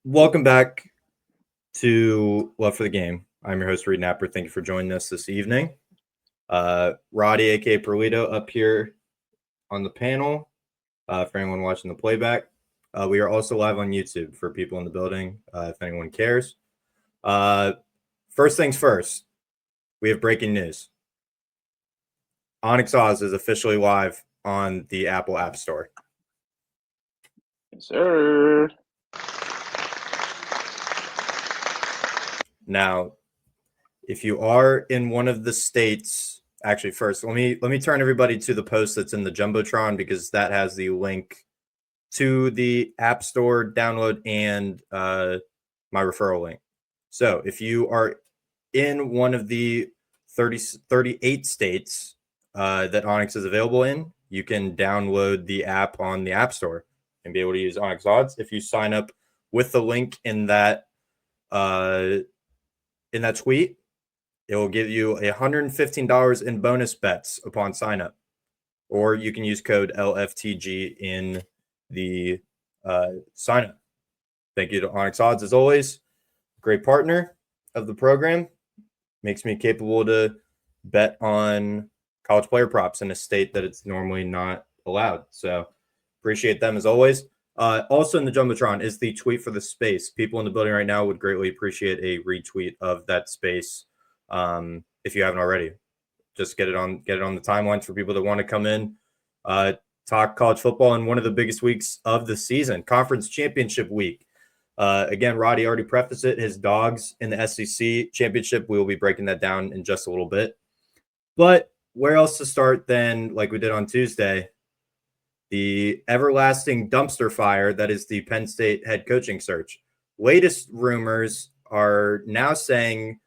Welcome back to Love for the Game. I'm your host, Reed Napper. Thank you for joining us this evening. Roddy, aka Perlito, up here on the panel for anyone watching the playback. We are also live on YouTube for people in the building, if anyone cares. First things first, we have breaking news. Onyx Oz is officially live on the Apple App Store. Yes, sir. Now, if you are in one of the states, actually, first let me turn everybody to the post that's in the Jumbotron because that has the link to the App Store download and my referral link. So if you are in one of the 38 states that Onyx is available in, you can download the app on the App Store and be able to use Onyx Odds. If you sign up with the link in that tweet, it will give you $115 in bonus bets upon sign up. Or you can use code LFTG in the sign up. Thank you to Onyx Odds as always. Great partner of the program. Makes me capable to bet on college player props in a state that it's normally not allowed. So appreciate them as always. Also in the Jumbotron is the tweet for the space. People in the building right now would greatly appreciate a retweet of that space. If you haven't already, just get it on the timelines for people that want to come in, talk college football in one of the biggest weeks of the season, conference championship week. Again, Roddy already prefaced it. His dogs in the SEC championship. We will be breaking that down in just a little bit. But where else to start than like we did on Tuesday? The everlasting dumpster fire that is the Penn State head coaching search. Latest rumors are now saying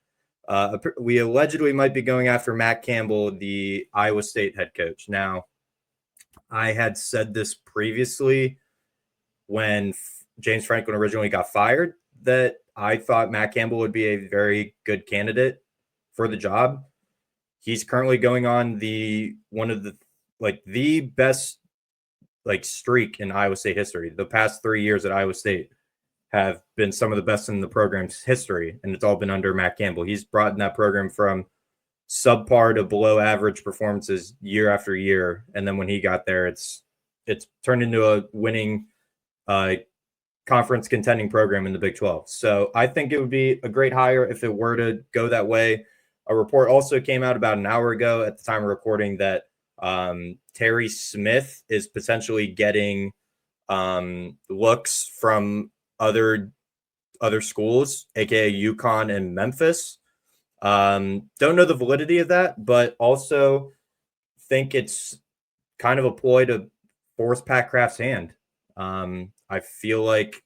we allegedly might be going after Matt Campbell, the Iowa State head coach. Now, I had said this previously when James Franklin originally got fired, that I thought Matt Campbell would be a very good candidate for the job. He's currently going on the best streak in Iowa State history. The past 3 years at Iowa State have been some of the best in the program's history, and it's all been under Matt Campbell. He's brought in that program from subpar to below average performances year after year, and then when he got there, it's turned into a winning conference contending program in the Big 12. So I think it would be a great hire if it were to go that way. A report also came out about an hour ago at the time of recording that Terry Smith is potentially getting looks from other schools, aka UConn and Memphis. Don't know the validity of that, but also think it's kind of a ploy to force Pat Kraft's hand. I feel like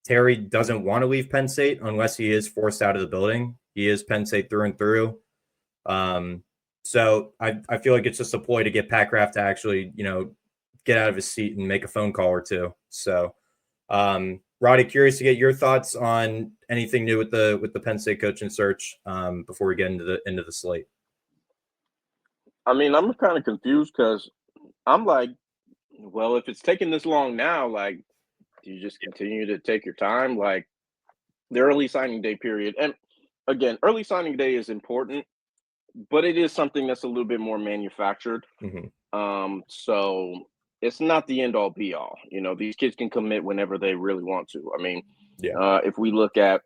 Terry doesn't want to leave Penn State unless he is forced out of the building. He is Penn State through and through. So I feel like it's just a ploy to get Pat Kraft to actually, get out of his seat and make a phone call or two. So, Roddy, curious to get your thoughts on anything new with the Penn State coaching search before we get into the slate. I mean, I'm kind of confused because I'm like, well, if it's taking this long now, like, do you just continue to take your time? Like, the early signing day period. And again, early signing day is important, but it is something that's a little bit more manufactured. So it's not the end all be all. These kids can commit whenever they really want to. I mean, if we look at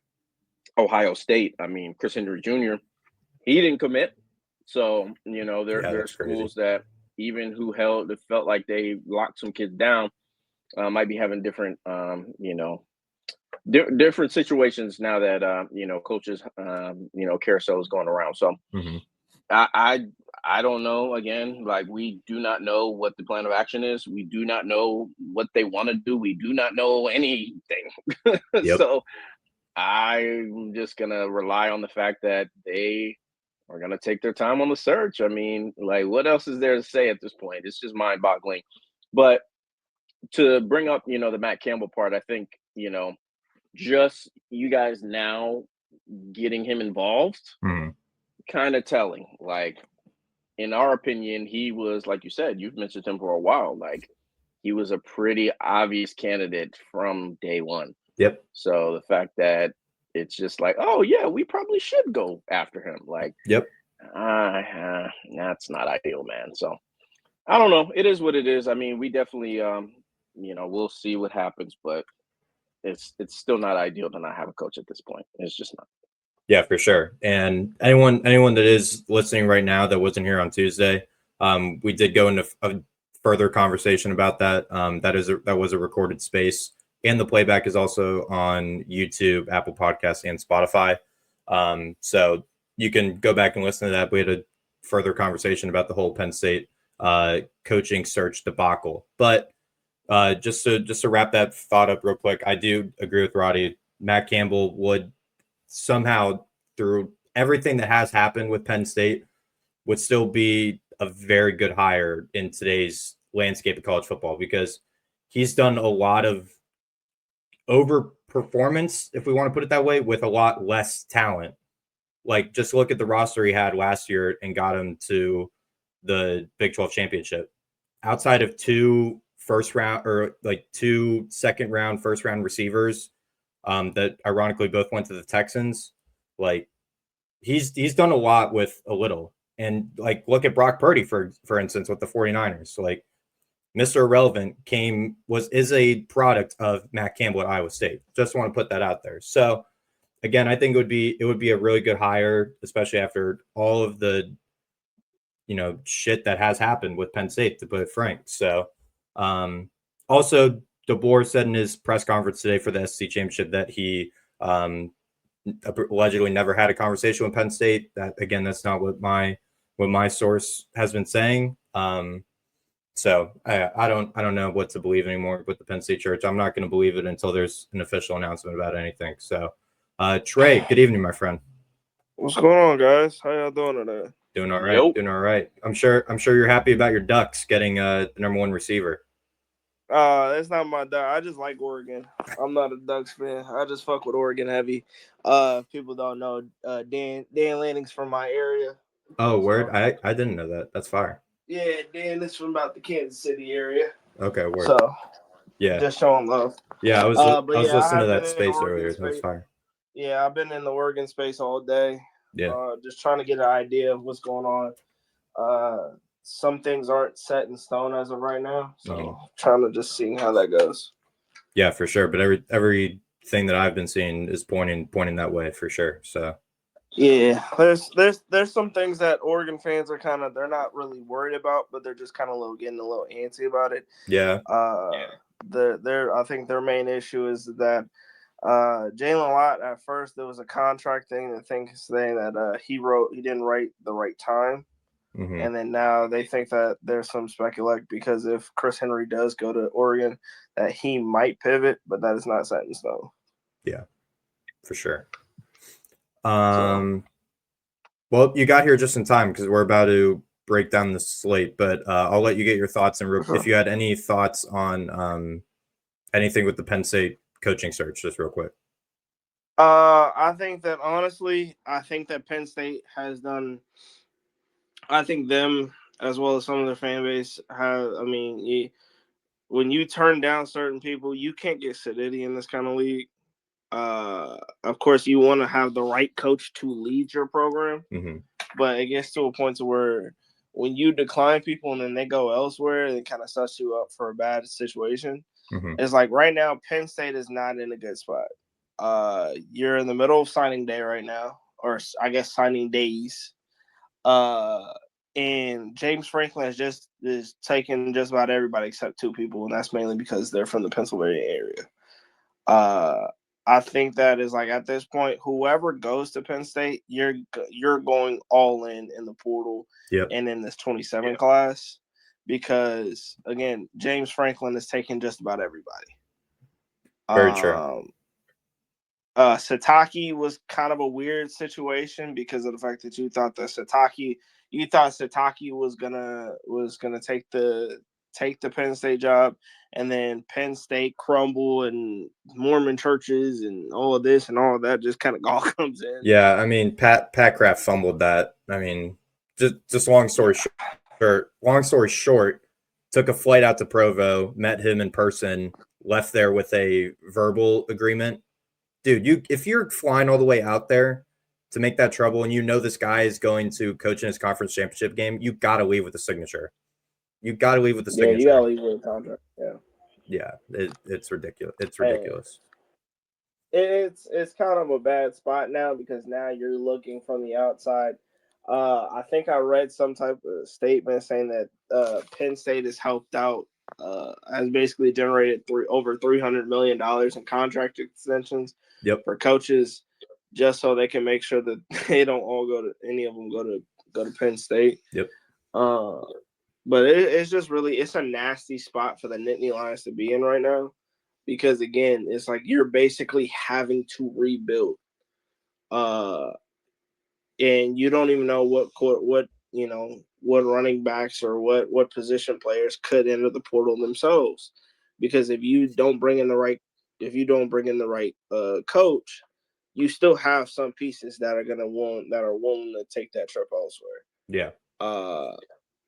Ohio State, I mean, Chris Henry Jr., he didn't commit. So, there are schools that even who felt like they locked some kids down might be having different, different situations now that, coaches, carousel is going around. So I don't know. Again, like, we do not know what the plan of action is. We do not know what they want to do. We do not know anything. So I'm just going to rely on the fact that they are going to take their time on the search. I mean, like, what else is there to say at this point? It's just mind boggling. But to bring up, the Matt Campbell part, I think, just you guys now getting him involved, kind of telling. Like, in our opinion, he was, like you said, you've mentioned him for a while. Like, he was a pretty obvious candidate from day one. Yep. So the fact that it's just like, oh yeah, we probably should go after him. Like, Yep. that's not ideal, man. So I don't know. It is what it is. I mean, we definitely, we'll see what happens, but it's still not ideal to not have a coach at this point. It's just not. Yeah, for sure. And anyone that is listening right now that wasn't here on Tuesday, we did go into a further conversation about that. That was a recorded space, and the playback is also on YouTube, Apple Podcasts, and Spotify. So you can go back and listen to that. We had a further conversation about the whole Penn State coaching search debacle. But just to wrap that thought up real quick, I do agree with Roddy. Matt Campbell would somehow, through everything that has happened with Penn State, would still be a very good hire in today's landscape of college football, because he's done a lot of overperformance, if we want to put it that way, with a lot less talent. Like, just look at the roster he had last year and got him to the Big 12 championship. Outside of two second round, first round receivers, that ironically both went to the Texans. Like, he's done a lot with a little. And like, look at Brock Purdy, for instance, with the 49ers. Like, Mr. Irrelevant is a product of Matt Campbell at Iowa State. Just want to put that out there. So again, I think it would be a really good hire, especially after all of the shit that has happened with Penn State, to put it frank. So also, DeBoer said in his press conference today for the SEC championship that he allegedly never had a conversation with Penn State. That, again, that's not what my source has been saying. So I don't know what to believe anymore with the Penn State Church. I'm not going to believe it until there's an official announcement about anything. So Trey, good evening, my friend. What's going on, guys? How y'all doing today? Doing all right. Doing all right. I'm sure you're happy about your Ducks getting the number one receiver. It's not my Duck. I just like Oregon. I'm not a Ducks fan. I just fuck with Oregon heavy. People don't know. Dan Lanning's from my area. Oh, word! So, I didn't know that. That's fire. Yeah, Dan is from about the Kansas City area. Okay, word. So yeah, just showing love. Yeah, I was listening to that space earlier. That was fire. Yeah, I've been in the Oregon space all day. Yeah. Just trying to get an idea of what's going on. Some things aren't set in stone as of right now, so trying to just see how that goes. Yeah, for sure. But everything that I've been seeing is pointing that way for sure. So yeah, there's some things that Oregon fans are they're not really worried about, but they're just kind of getting a little antsy about it. Yeah. I think their main issue is that Jalen Lott, at first there was a contract thing saying that he didn't write the right time. Mm-hmm. And then now they think that there's some speculation because if Chris Henry does go to Oregon, that he might pivot, but that is not set in stone. Yeah, for sure. Well, you got here just in time because we're about to break down the slate, but I'll let you get your thoughts. And if you had any thoughts on anything with the Penn State coaching search, just real quick. I think that honestly, Penn State has done. I think them, as well as some of their fan base, when you turn down certain people, you can't get Siditi in this kind of league. Of course, you want to have the right coach to lead your program, but it gets to a point to where when you decline people and then they go elsewhere, it kind of sets you up for a bad situation. It's like right now, Penn State is not in a good spot. You're in the middle of signing day right now, or I guess signing days. And James Franklin is taking just about everybody except two people, and that's mainly because they're from the Pennsylvania area. I think that is at this point, whoever goes to Penn State, you're going all in the portal and in this 27 class, because again, James Franklin is taking just about everybody. Very true. Sataki was kind of a weird situation because of the fact that you thought Sataki was gonna take the Penn State job, and then Penn State crumble and Mormon churches and all of this and all of that just kind of all comes in. Yeah, I mean Pat Kraft fumbled that. I mean, just long story short, took a flight out to Provo, met him in person, left there with a verbal agreement. Dude, if you're flying all the way out there to make that trouble and you know this guy is going to coach in his conference championship game, you got to leave with a signature. You got to leave with a signature. Yeah, you got to leave with a contract. Yeah. Yeah, it's ridiculous. It's ridiculous. It's kind of a bad spot now because now you're looking from the outside. I think I read some type of statement saying that Penn State has helped out, has basically generated over $300 million in contract extensions for coaches, just so they can make sure that they don't all any of them go to Penn State. Yep. But it's just it's a nasty spot for the Nittany Lions to be in right now, because again, it's like you're basically having to rebuild, and you don't even know what running backs or what position players could enter the portal themselves, because if you don't bring in the right coach, you still have some pieces that are willing to take that trip elsewhere. Yeah.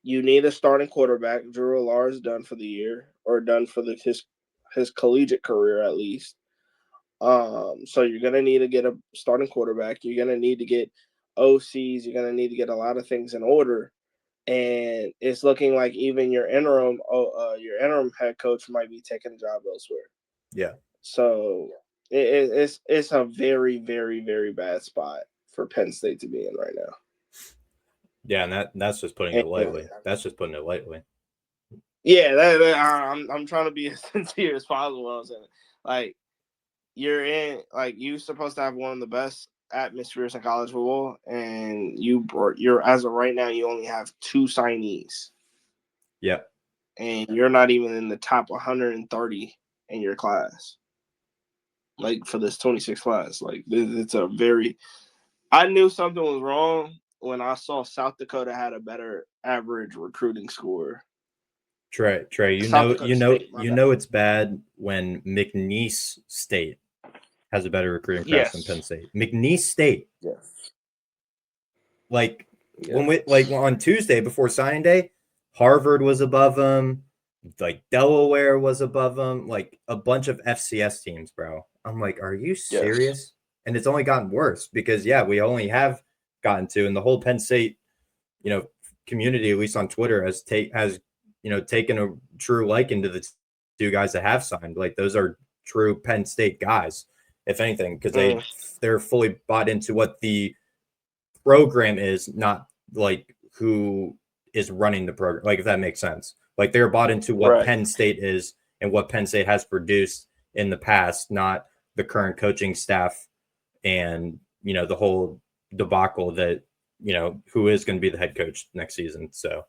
You need a starting quarterback. Drew Allar is done for the year, or done for his collegiate career at least. So you're gonna need to get a starting quarterback. You're gonna need to get OCs. You're gonna need to get a lot of things in order. And it's looking like even your interim head coach might be taking a job elsewhere. Yeah. So it's a very, very, very bad spot for Penn State to be in right now. Yeah, and that's just putting it lightly. That's just putting it lightly. Yeah, I'm trying to be as sincere as possible. I'm saying, like, you're supposed to have one of the best atmospheres in college football, and you're as of right now, you only have 2 signees. Yeah, and you're not even in the top 130 in your class. Like, for this 26 class, like, it's a very. I knew something was wrong when I saw South Dakota had a better average recruiting score. Trey, you know it's bad when McNeese State has a better recruiting class than Penn State. McNeese State. Yes. When on Tuesday before signing day, Harvard was above them, like Delaware was above them, like a bunch of FCS teams, bro. I'm like, are you serious? Yes. And it's only gotten worse because we only have gotten to, and the whole Penn State, community, at least on Twitter, has taken a true liking to the 2 guys that have signed. Like, those are true Penn State guys, if anything, because they're fully bought into what the program is, not like who is running the program. Like, if that makes sense. Like, they're bought into what Penn State is and what Penn State has produced in the past, not the current coaching staff and the whole debacle that who is going to be the head coach next season. So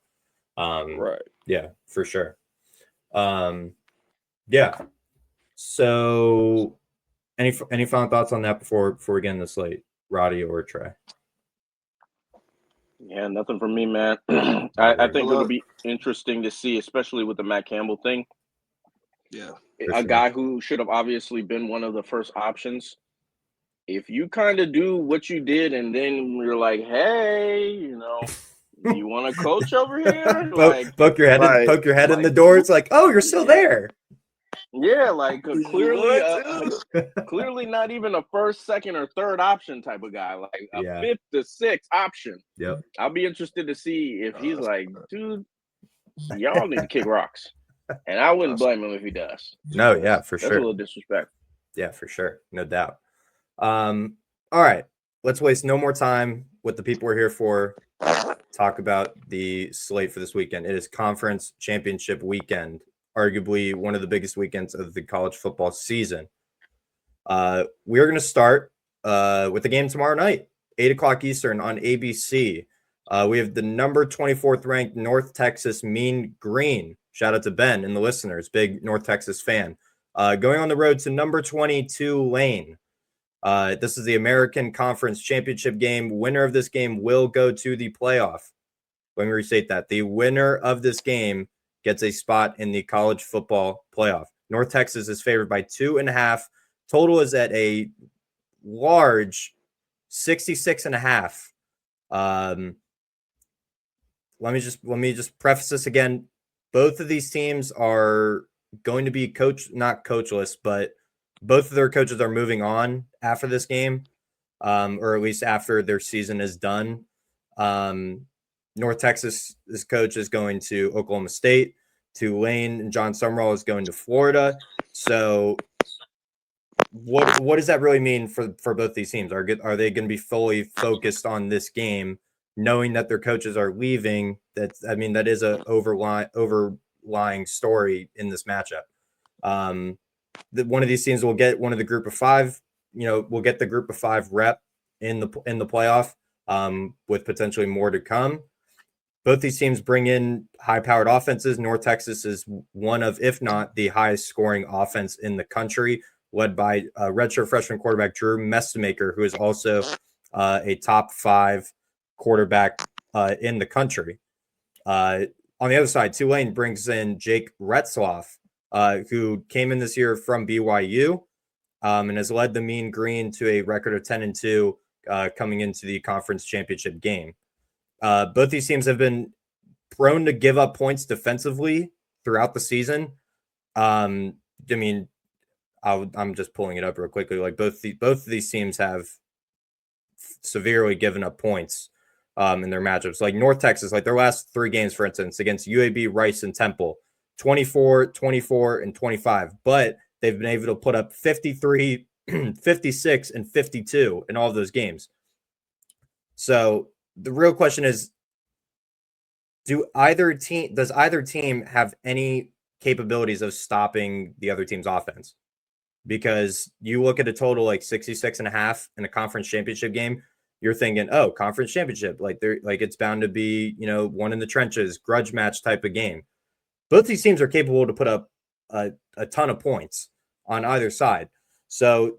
yeah, for sure. Yeah. So any final thoughts on that before we get in the slate, Roddy or Trey? Yeah, nothing from me, man. I think it'll be interesting to see, especially with the Matt Campbell thing. Yeah. A guy who should have obviously been one of the first options. If you kind of do what you did and then you're like, hey, you want to coach over here? Poke your head in the door. It's like, oh, you're still there. Yeah, like clearly not even a first, second, or third option type of guy, like a 5th to 6th option. Yep. I'll be interested to see if he's like, dude, y'all need to kick rocks. And I wouldn't blame him if he does. No, yeah, for sure. That's a little disrespect. Yeah, for sure. No doubt. All right. Let's waste no more time with the people we're here for. Talk about the slate for this weekend. It is conference championship weekend, arguably one of the biggest weekends of the college football season. We are going to start with the game tomorrow night, 8:00 Eastern on ABC. We have the number 24th ranked North Texas Mean Green. Shout out to Ben and the listeners, big North Texas fan. Going on the road to number 22 Lane. This is the American Conference Championship game. Winner of this game will go to the playoff. Let me restate that. The winner of this game gets a spot in the college football playoff. North Texas is favored by 2.5. Total is at a large 66.5. Let me just preface this again. both of these teams are going to be not coachless, but both of their coaches are moving on after this game, or at least after their season is done. North Texas' coach is going to Oklahoma State. Tulane and John Summerall is going to Florida. So what does that really mean for both these teams? Are they going to be fully focused on this game, knowing that their coaches are leaving? That is a overlying story in this matchup. One of these teams will get one of the group of five. Will get the group of five rep in the playoff, with potentially more to come. Both these teams bring in high-powered offenses. North Texas is one of, if not the highest scoring offense in the country, led by redshirt freshman quarterback Drew Messmaker, who is also a top 5 quarterback in the country. On the other side, Tulane brings in Jake Retzloff, who came in this year from BYU and has led the Mean Green to a record of 10-2 coming into the conference championship game. Both these teams have been prone to give up points defensively throughout the season. I'm just pulling it up real quickly. Like both of these teams have severely given up points in their matchups. Like North Texas, like their last 3 games, for instance, against UAB, Rice, and Temple, 24, 24, and 25. But they've been able to put up 53, 56, and 52 in all of those games. So the real question is, does either team have any capabilities of stopping the other team's offense? Because you look at a total like 66.5 in a conference championship game, you're thinking, oh, conference championship, like it's bound to be, one in the trenches, grudge match type of game. Both these teams are capable to put up a ton of points on either side. So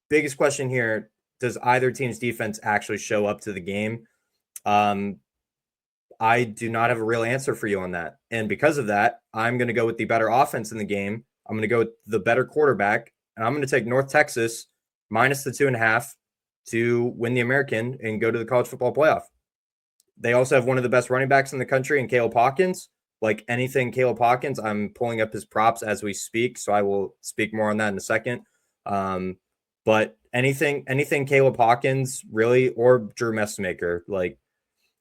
biggest question here, does either team's defense actually show up to the game? I do not have a real answer for you on that. And because of that, I'm going to go with the better offense in the game. I'm going to go with the better quarterback, and I'm going to take North Texas minus the 2.5 to win the American and go to the college football playoff. They also have one of the best running backs in the country in Caleb Hawkins. Like anything Caleb Hawkins, I'm pulling up his props as we speak, so I will speak more on that in a second. But anything Caleb Hawkins really, or Drew Messmaker, like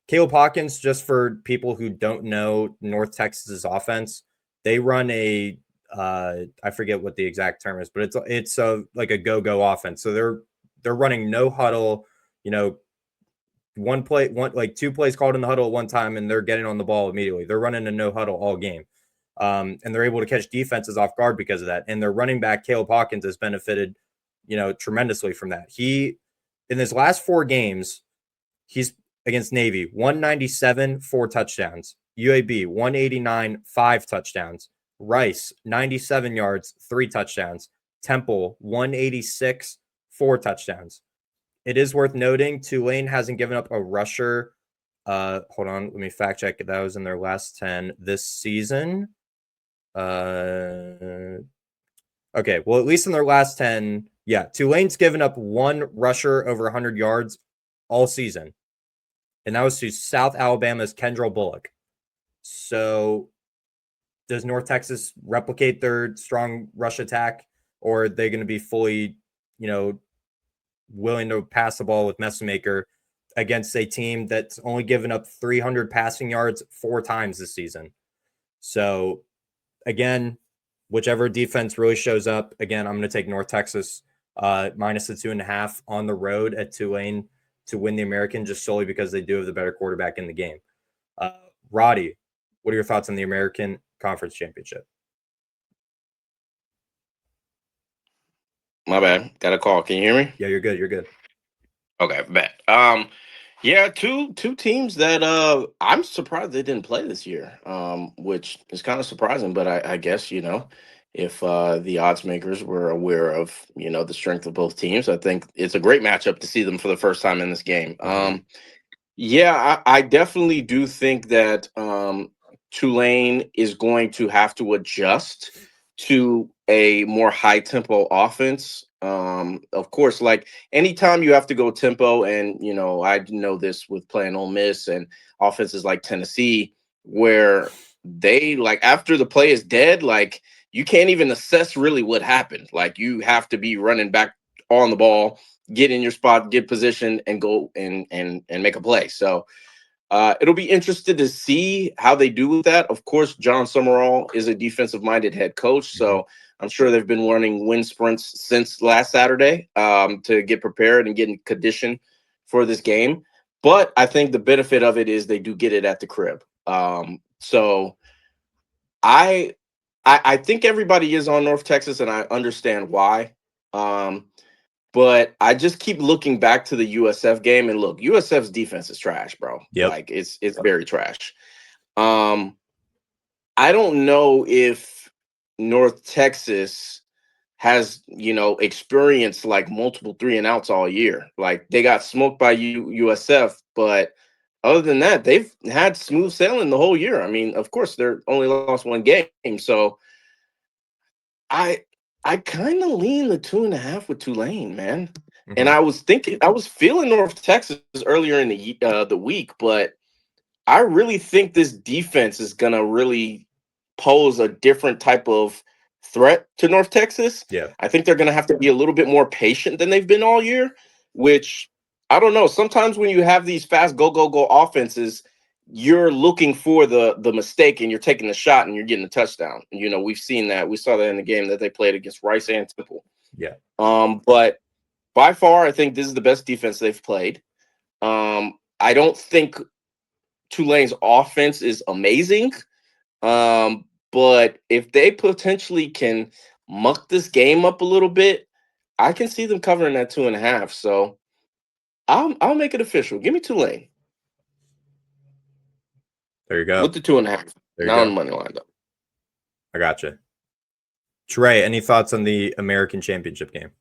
Caleb Hawkins, just for people who don't know North Texas's offense, they run a I forget what the exact term is, but it's like a go-go offense. So they're running no huddle, 2 plays called in the huddle at one time, and they're getting on the ball immediately. They're running a no huddle all game. And they're able to catch defenses off guard because of that. And their running back, Caleb Hawkins, has benefited, tremendously from that. In his last 4 games, he's against Navy, 197, 4 touchdowns. UAB, 189, 5 touchdowns. Rice, 97 yards, 3 touchdowns. Temple, 186, 4 touchdowns. It is worth noting, Tulane hasn't given up a rusher. Hold on, let me fact check. That was in their last 10 this season. Okay, well, at least in their last 10, yeah, Tulane's given up 1 rusher over 100 yards all season. And that was to South Alabama's Kendrell Bullock. So does North Texas replicate their strong rush attack, or are they going to be fully, willing to pass the ball with Messmaker against a team that's only given up 300 passing yards 4 times this season? So again, whichever defense really shows up, again, I'm going to take North Texas minus the 2.5 on the road at Tulane to win the American, just solely because they do have the better quarterback in the game. Roddy, what are your thoughts on the American Conference Championship? My bad. Got a call. Can you hear me? Yeah, you're good. You're good. Okay, bet. Yeah, two teams that I'm surprised they didn't play this year, which is kind of surprising. But I guess, if the odds makers were aware of, the strength of both teams, I think it's a great matchup to see them for the first time in this game. Yeah, I definitely do think that Tulane is going to have to adjust to a more high tempo offense. Of course, like anytime you have to go tempo, and I know this with playing Ole Miss and offenses like Tennessee, where they like after the play is dead, like you can't even assess really what happened. Like you have to be running back on the ball, get in your spot, get position, and go and make a play. So it'll be interested to see how they do with that. Of course, John Summerall is a defensive-minded head coach, so I'm sure they've been running wind sprints since last Saturday to get prepared and get in condition for this game. But I think the benefit of it is they do get it at the crib. So I think everybody is on North Texas, and I understand why. But I just keep looking back to the USF game, and look, USF's defense is trash, bro. Yep. Like it's very trash. I don't know if North Texas has, experienced like multiple 3-and-outs all year. Like they got smoked by USF, but other than that, they've had smooth sailing the whole year. I mean, of course, they're only lost one game, so I kind of lean the 2.5 with Tulane, man. And I was feeling North Texas earlier in the week, but I really think this defense is gonna really pose a different type of threat to North Texas. Yeah. I think they're gonna have to be a little bit more patient than they've been all year, which I don't know. Sometimes when you have these fast go offenses, you're looking for the mistake and you're taking the shot and you're getting a touchdown. And, we've seen that. We saw that in the game that they played against Rice and Temple. Yeah. But by far, I think this is the best defense they've played. I don't think Tulane's offense is amazing. But if they potentially can muck this game up a little bit, I can see them covering that 2.5. So I'll make it official. Give me Tulane. There you go. With the 2.5. Not on the money line, though. I gotcha. Trey, any thoughts on the American Championship game?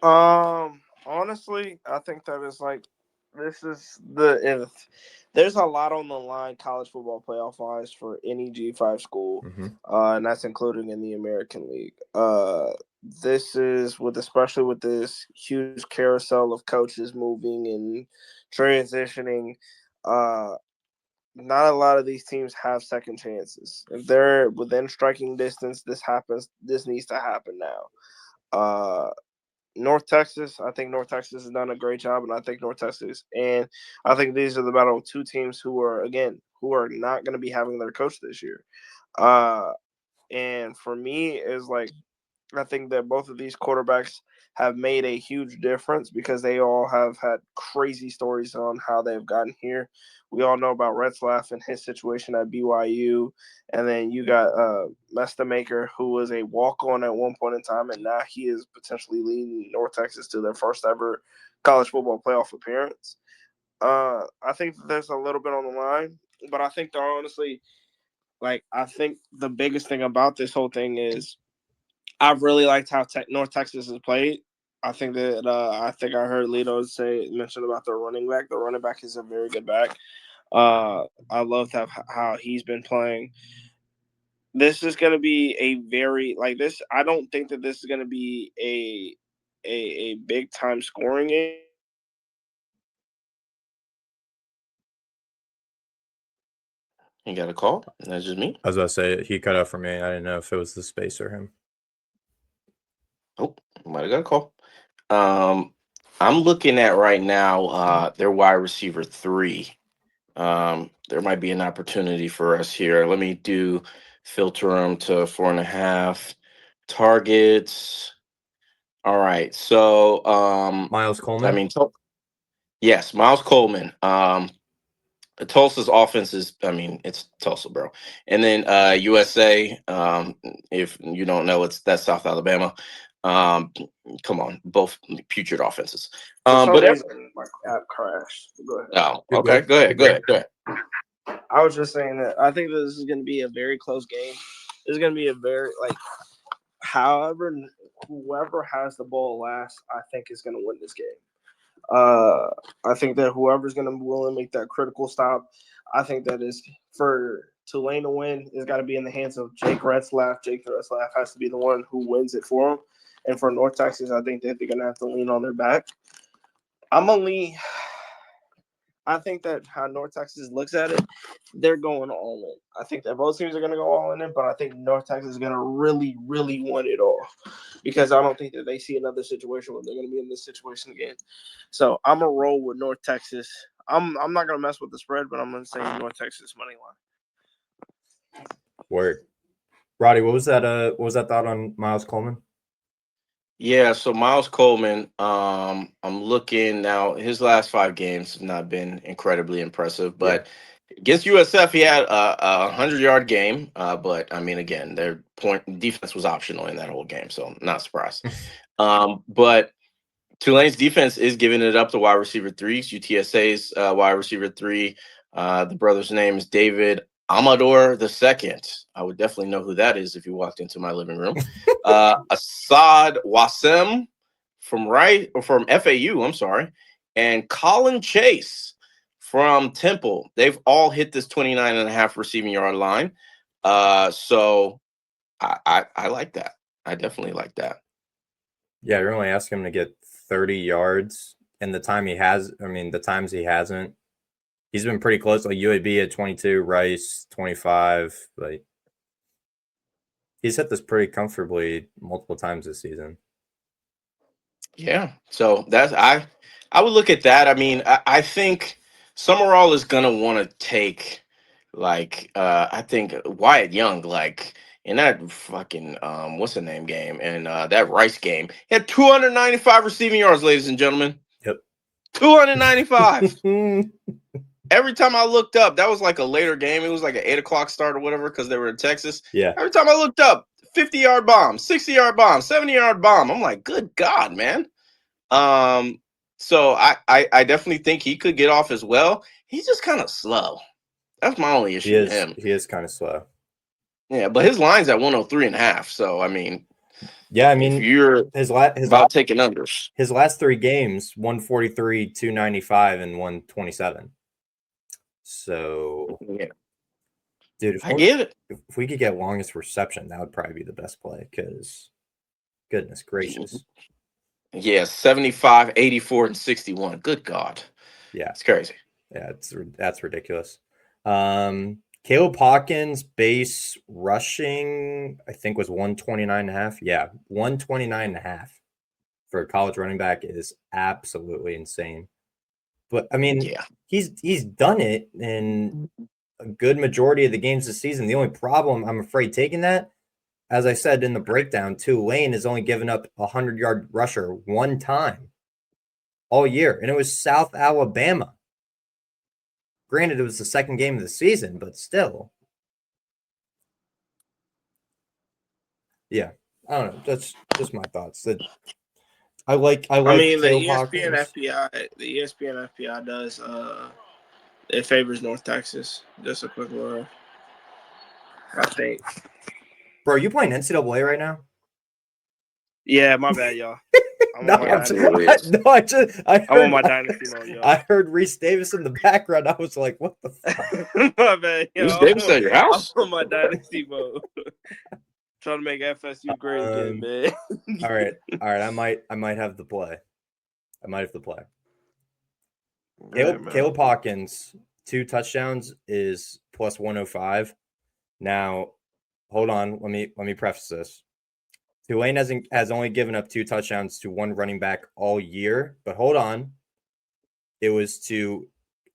Honestly, I think that is like this is if there's a lot on the line college football playoff wise for any G5 school, and that's including in the American League. This is especially with this huge carousel of coaches moving and transitioning. Not a lot of these teams have second chances. If they're within striking distance, this happens. This needs to happen now. North Texas, I think North Texas has done a great job, and I think I think these are the battle of two teams who are not going to be having their coach this year. And for me, is like I think that both of these quarterbacks have made a huge difference because they all have had crazy stories on how they've gotten here. We all know about Retzlaff and his situation at BYU. And then you got Mestamaker, who was a walk-on at one point in time, and now he is potentially leading North Texas to their first ever college football playoff appearance. I think there's a little bit on the line, but I think honestly, I think the biggest thing about this whole thing is I've really liked how North Texas has played. I think that I heard Lito mention about their running back. The running back is a very good back. I love how he's been playing. This is going to be a very this. I don't think that this is going to be a big time scoring game. You got a call? That's just me. I was about to say he cut out for me. I didn't know if it was the space or him. Oh, might have got a call. I'm looking at right now their wide receiver 3. There might be an opportunity for us here. Let me filter them to 4.5 targets. All right. So Miles Coleman. Yes, Miles Coleman. Tulsa's offense is, it's Tulsa, bro. And then USA, if you don't know, that's South Alabama. Come on, both putrid offenses. For some reason, my app crashed. Go ahead. Oh, okay. Go ahead. I was just saying that I think that this is going to be a very close game. This is going to be a very however, whoever has the ball last, I think is going to win this game. I think that whoever's going to willing to make that critical stop, I think that is for Tulane to win. It's got to be in the hands of Jake Retzlaff. Jake Retzlaff has to be the one who wins it for him. And for North Texas, I think that they're going to have to lean on their back. I I think that how North Texas looks at it, they're going all in. I think that both teams are going to go all in it, but I think North Texas is going to really, really want it all because I don't think that they see another situation where they're going to be in this situation again. So I'm going to roll with North Texas. I'm not going to mess with the spread, but I'm going to say North Texas money line. Word. Roddy, what was that thought on Miles Coleman? Yeah, so Miles Coleman, I'm looking now. His last 5 games have not been incredibly impressive, but against USF, he had a 100-yard game. But I mean, again, their defense was optional in that whole game, so I'm not surprised. But Tulane's defense is giving it up to wide receiver 3. UTSA's wide receiver 3. The brother's name is David Amador II. I would definitely know who that is if you walked into my living room. Assad Wasem from FAU, I'm sorry, and Colin Chase from Temple. They've all hit this 29.5 receiving yard line. So I like that. I definitely like that. Yeah, you're only asking him to get 30 yards, and the times he hasn't, he's been pretty close. Like UAB at 22, Rice 25. Like he's hit this pretty comfortably multiple times this season. Yeah, so that's I would look at that. I mean, I think Summerall is gonna want to take I think Wyatt Young in that fucking what's the name game and that Rice game, he had 295 receiving yards, ladies and gentlemen. Yep, 295. Every time I looked up, that was like a later game. It was like an 8:00 start or whatever because they were in Texas. Yeah. Every time I looked up, 50-yard bomb, 60-yard bomb, 70-yard bomb. I'm like, good God, man. So I definitely think he could get off as well. He's just kind of slow. That's my only issue with him. He is kind of slow. Yeah, but his line's at 103.5. So I mean, yeah, I mean, if you're about taking unders, his last 3 games, 143, 295, and 127. So yeah, dude, I get it. If we could get longest reception, that would probably be the best play because goodness gracious. Yeah, 75, 84, and 61. Good God. Yeah. It's crazy. Yeah, that's ridiculous. Caleb Hawkins base rushing, I think, was 129.5. Yeah, 129.5 for a college running back is absolutely insane. But I mean, yeah, he's done it in a good majority of the games this season. The only problem, I'm afraid, taking that, as I said in the breakdown, Tulane has only given up a 100-yard rusher 1 time all year, and it was South Alabama. Granted, it was the second game of the season, but still. Yeah, I don't know. That's just my thoughts. I mean, the ESPN FPI does it favors North Texas. Just a quick word. I think. Bro, are you playing NCAA right now? Yeah, my bad, y'all. I'm on my dynasty mode, y'all. I heard Reese Davis in the background. I was like, what the fuck? My bad, y'all. Reese Davis at your house? I'm on my dynasty mode. Trying to make FSU great again, man. All right. I might have the play. Caleb Hawkins, 2 touchdowns is plus 105. Now, hold on. Let me preface this. Tulane has only given up 2 touchdowns to 1 running back all year, but hold on. It was to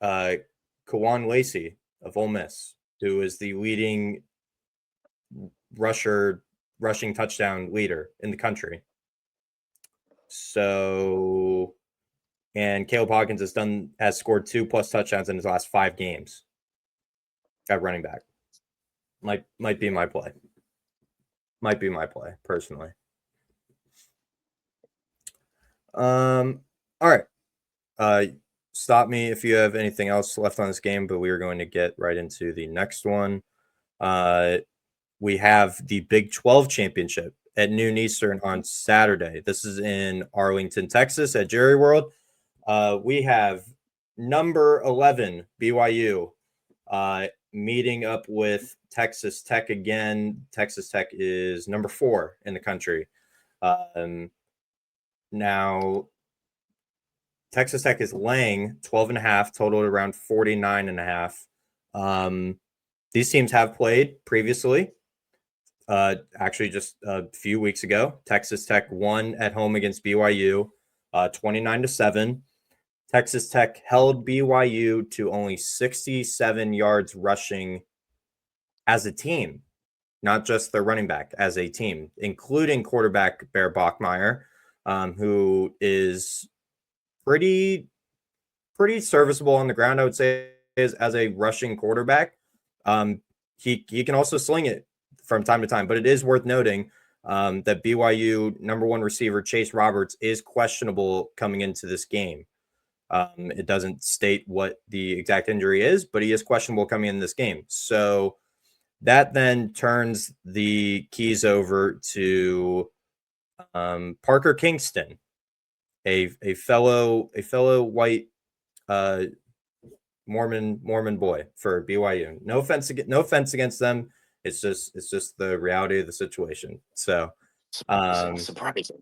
Kawan Lacey of Ole Miss, who is the leading rushing touchdown leader in the country. So, and Caleb Hawkins has scored 2+ touchdowns in his last 5 games at running back. Might be my play. Might be my play, personally. All right. Stop me if you have anything else left on this game, but we are going to get right into the next one. We have the Big 12 championship at noon Eastern on Saturday. This is in Arlington, Texas at Jerry World. We have number 11 BYU meeting up with Texas Tech again. Texas Tech is number 4 in the country. Now, Texas Tech is laying 12.5, totaled around 49.5. These teams have played previously. Actually, just a few weeks ago, Texas Tech won at home against BYU, 29-7. Texas Tech held BYU to only 67 yards rushing as a team, not just their running back, as a team, including quarterback Bear Bachmeier, who is pretty serviceable on the ground, I would say, as a rushing quarterback. He can also sling it from time to time, but it is worth noting that BYU number one receiver Chase Roberts is questionable coming into this game. It doesn't state what the exact injury is, but he is questionable coming in this game. So that then turns the keys over to Parker Kingston, a fellow white Mormon boy for BYU. No offense against them. It's just the reality of the situation. So surprising.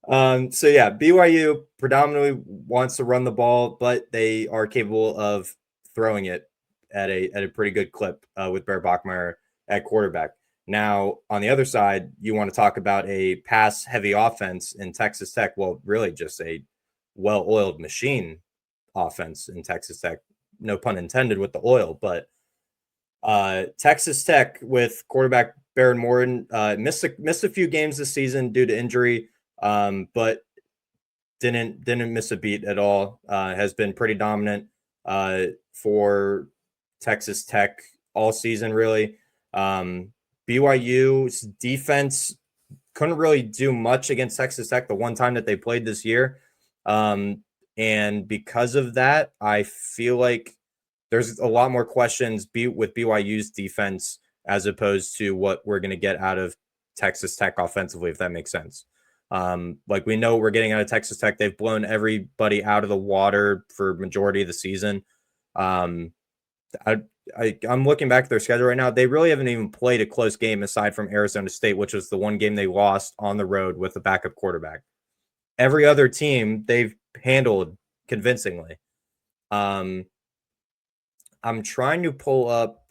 So yeah, BYU predominantly wants to run the ball, but they are capable of throwing it at a pretty good clip with Bear Bachmeier at quarterback. Now, on the other side, you want to talk about a pass-heavy offense in Texas Tech. Well, really just a well-oiled machine offense in Texas Tech. No pun intended with the oil, but Texas Tech with quarterback Baron Morton missed a few games this season due to injury. But didn't miss a beat at all. Has been pretty dominant for Texas Tech all season, really. BYU's defense couldn't really do much against Texas Tech the one time that they played this year. And because of that, I feel like there's a lot more questions with BYU's defense as opposed to what we're going to get out of Texas Tech offensively, if that makes sense. Like we know we're getting out of Texas Tech. They've blown everybody out of the water for majority of the season. I'm looking back at their schedule right now. They really haven't even played a close game aside from Arizona State, which was the one game they lost on the road with a backup quarterback. Every other team they've handled convincingly. I'm trying to pull up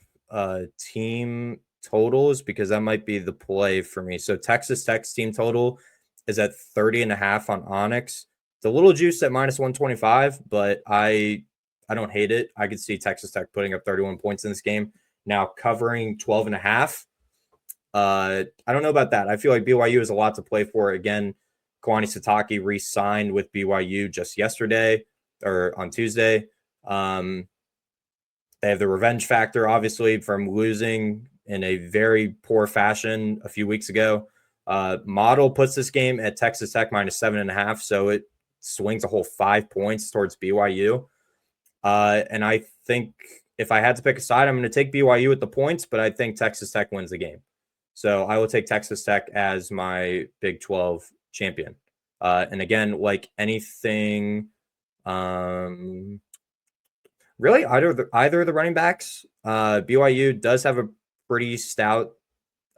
team totals because that might be the play for me. So Texas Tech's team total is at 30.5 on Onyx. It's a little juiced at -125, but I don't hate it. I could see Texas Tech putting up 31 points in this game. Now covering 12.5. I don't know about that. I feel like BYU has a lot to play for. Again, Kwani Satake re-signed with BYU just yesterday or on Tuesday. They have the revenge factor, obviously, from losing in a very poor fashion a few weeks ago. Model puts this game at Texas Tech -7.5, so it swings a whole 5 points towards BYU. And I think if I had to pick a side, I'm going to take BYU with the points, but I think Texas Tech wins the game. So I will take Texas Tech as my Big 12 champion. And again, like anything, really either of the running backs. BYU does have a pretty stout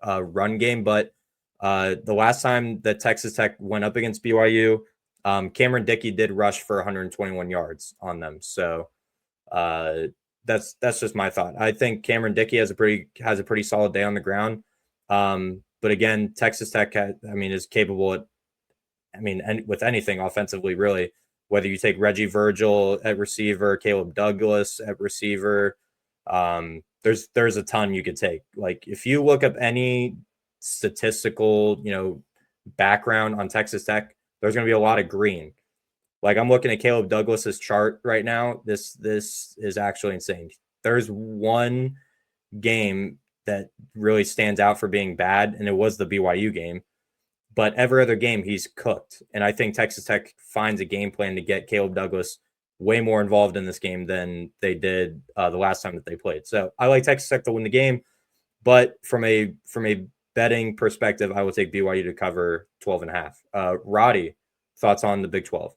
run game, but the last time that Texas Tech went up against BYU, Cameron Dickey did rush for 121 yards on them. So that's just my thought. I think Cameron Dickey has a pretty solid day on the ground. But again, Texas Tech is capable at, with anything offensively, really, whether you take Reggie Virgil at receiver, Caleb Douglas at receiver, there's a ton you could take. Like if you look up any statistical, background on Texas Tech, there's going to be a lot of green. Like I'm looking at Caleb Douglas's chart right now. This is actually insane. There's one game that really stands out for being bad, and it was the BYU game. But every other game, he's cooked. And I think Texas Tech finds a game plan to get Caleb Douglas way more involved in this game than they did the last time that they played. So I like Texas Tech to win the game. But from a betting perspective, I will take BYU to cover 12.5. Roddy, thoughts on the Big 12?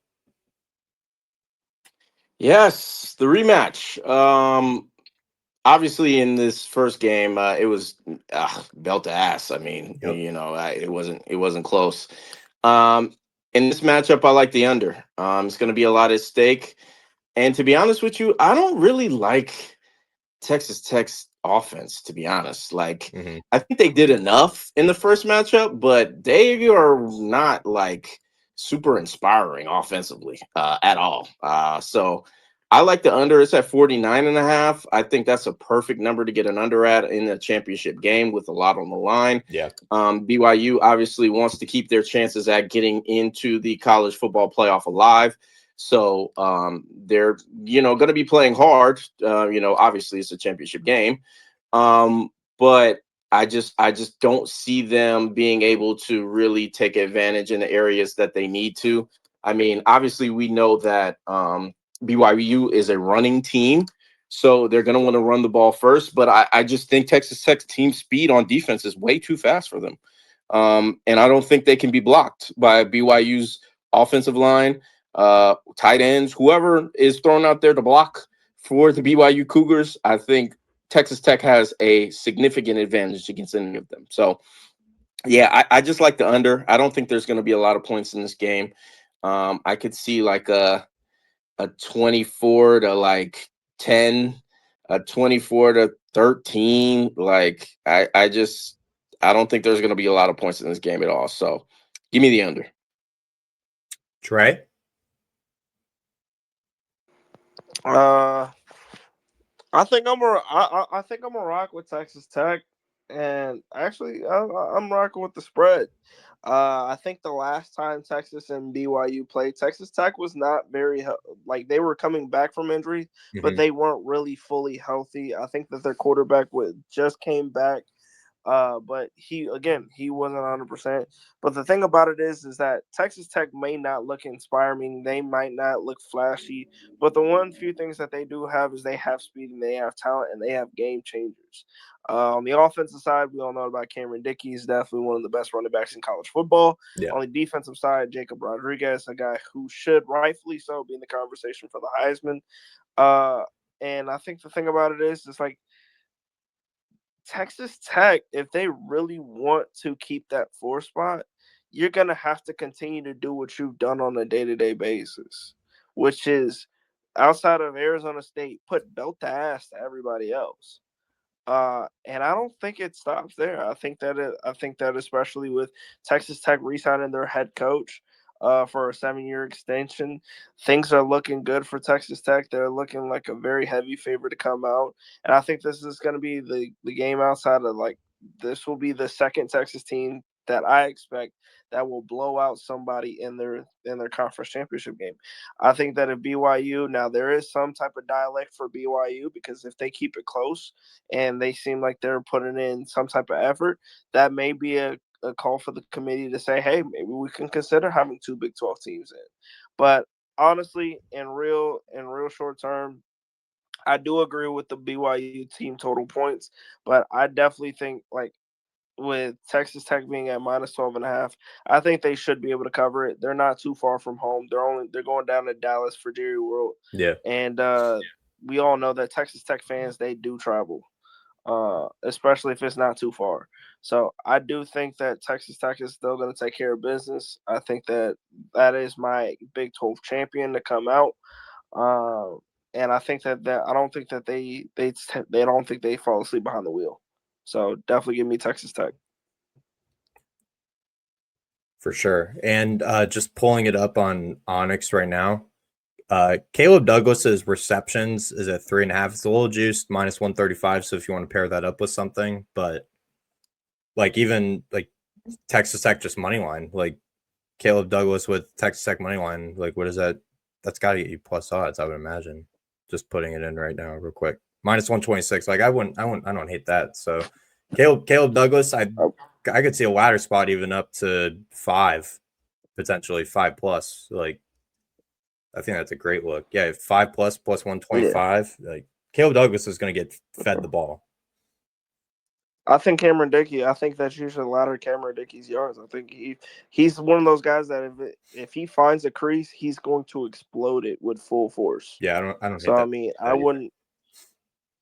Yes, the rematch. Obviously, in this first game, it was belt to ass. Yep. It wasn't close. In this matchup, I like the under. It's going to be a lot at stake. And to be honest with you, I don't really like Texas Tech's offense, to be honest. Like, I think they did enough in the first matchup, but they are not like super inspiring offensively at all. So I like the under. It's at 49.5. I think that's a perfect number to get an under at in a championship game with a lot on the line. Yeah. BYU obviously wants to keep their chances at getting into the college football playoff alive. So they're, going to be playing hard. Obviously it's a championship game, but I just don't see them being able to really take advantage in the areas that they need to. I mean, obviously we know that BYU is a running team, so they're going to want to run the ball first. But I just think Texas Tech's team speed on defense is way too fast for them, and I don't think they can be blocked by BYU's offensive line, tight ends, whoever is thrown out there to block for the BYU Cougars. I think Texas Tech has a significant advantage against any of them. So, yeah, I just like the under. I don't think there's going to be a lot of points in this game. I could see like a 24 to like 10, a 24 to 13. Like I don't think there's going to be a lot of points in this game at all. So, give me the under. Trey? I think I think I'm gonna rock with Texas Tech, and actually I'm rocking with the spread. I think the last time Texas and BYU played, Texas Tech was not very like they were coming back from injury, but they weren't really fully healthy. I think that their quarterback just came back. But he wasn't 100%. But the thing about it is that Texas Tech may not look inspiring, they might not look flashy, but the one few things that they do have is they have speed and they have talent and they have game changers. On the offensive side, we all know about Cameron Dickey. He's definitely one of the best running backs in college football. Yeah. On the defensive side, Jacob Rodriguez, a guy who should rightfully so be in the conversation for the Heisman. And I think the thing about it is, it's like Texas Tech, if they really want to keep that 4 spot, you're going to have to continue to do what you've done on a day-to-day basis, which is outside of Arizona State, put belt to ass to everybody else. And I don't think it stops there. I think that especially with Texas Tech re-signing their head coach for a 7-year extension, things are looking good for Texas Tech. They're looking like a very heavy favorite to come out, and I think this is going to be the game outside of this will be the second Texas team that I expect that will blow out somebody in their conference championship game. I think that if BYU, now there is some type of dialect for BYU, because if they keep it close and they seem like they're putting in some type of effort, that may be a call for the committee to say, hey, maybe we can consider having 2 Big 12 teams in. But honestly, in real short term, I do agree with the BYU team total points, but I definitely think with Texas Tech being at minus 12.5, I think they should be able to cover it. They're not too far from home. They're going down to Dallas for Jerry World. Yeah. And we all know that Texas Tech fans, they do travel, especially if it's not too far. So I do think that Texas Tech is still going to take care of business. I think that is my Big 12 champion to come out. And I think that I don't think that they don't think they fall asleep behind the wheel. So definitely give me Texas Tech. For sure. And just pulling it up on Onyx right now, Caleb Douglas's receptions is at 3.5. It's a little juiced, minus 135. So if you want to pair that up with something, but even Texas Tech just money line, Caleb Douglas with Texas Tech money line, what is that? That's got to get you plus odds, I would imagine. Just putting it in right now, real quick. Minus 126. I don't hate that. So Caleb Douglas, I could see a ladder spot even up to 5, potentially 5 plus. I think that's a great look. Yeah, 5 plus 125. Yeah. Caleb Douglas is going to get fed the ball. I think Cameron Dickey. I think that's usually a ladder Cameron Dickey's yards. I think he's one of those guys that if he finds a crease, he's going to explode it with full force. Yeah, I don't. So I mean, I wouldn't.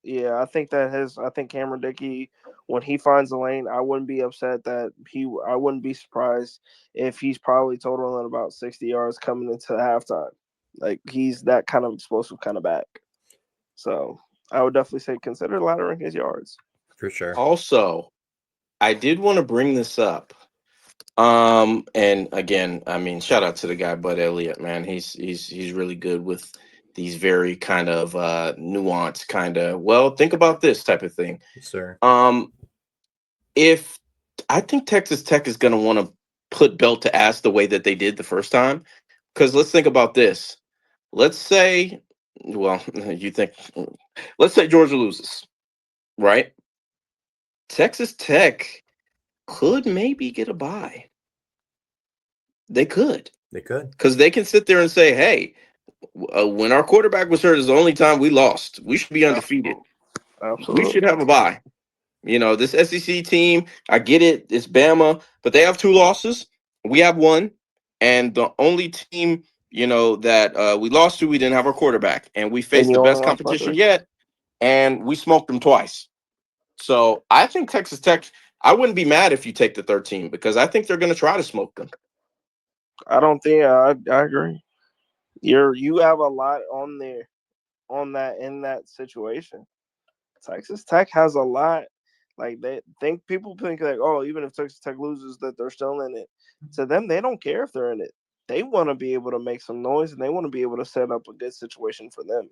Yeah, I think Cameron Dickey when he finds a lane, I wouldn't be upset that I wouldn't be surprised if he's probably totaling about 60 yards coming into halftime. Like, he's that kind of explosive kind of back. So I would definitely say consider laddering his yards. For sure. Also, I did want to bring this up. And again, I mean, shout out to the guy Bud Elliott, man. He's really good with these very kind of nuanced kind of, well, think about this type of thing. Yes, sir. If I think Texas Tech is going to want to put belt to ass the way that they did the first time, because let's think about this. Let's say, well, let's say Georgia loses, right? Texas Tech could maybe get a bye. They could. They could. Because they can sit there and say, hey, when our quarterback was hurt is the only time we lost. We should be undefeated. Absolutely. We should have a bye. You know, this SEC team, I get it. It's Bama, but they have 2 losses. We have 1. And the only team, you know, that we lost to, we didn't have our quarterback. And we faced the best competition yet. And we smoked them twice. So I think Texas Tech, I wouldn't be mad if you take the 13 because I think they're going to try to smoke them. I don't think I agree. You have a lot on there, in that situation. Texas Tech has a lot. Like, people think like, oh, even if Texas Tech loses, that they're still in it. To them, they don't care if they're in it. They want to be able to make some noise, and they want to be able to set up a good situation for them.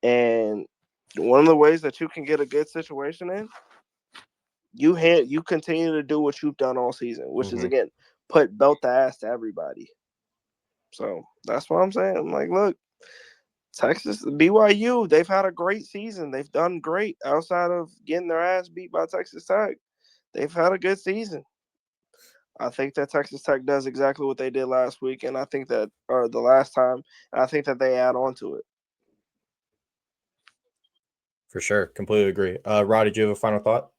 And one of the ways that you can get a good situation in, you continue to do what you've done all season, which is, again, put belt to ass to everybody. So that's what I'm saying. I'm like, look, Texas, BYU, they've had a great season. They've done great outside of getting their ass beat by Texas Tech. They've had a good season. I think that Texas Tech does exactly what they did last week, and I think that, or the last time, and I think that they add on to it. For sure. Completely agree. Rod, did you have a final thought?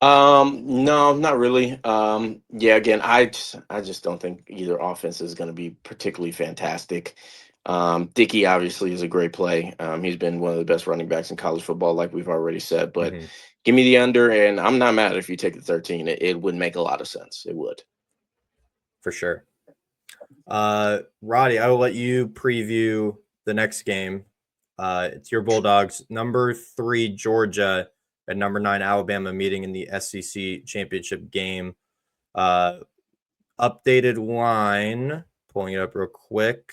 No, not really. Yeah, again, I just don't think either offense is going to be particularly fantastic. Dickey obviously is a great play. He's been one of the best running backs in college football, like we've already said. But give me the under, and I'm not mad if you take the 13. It would make a lot of sense. It would. For sure. Roddy, I will let you preview the next game. It's your Bulldogs, number 3 Georgia and number 9 Alabama meeting in the SEC championship game. Updated line, pulling it up real quick.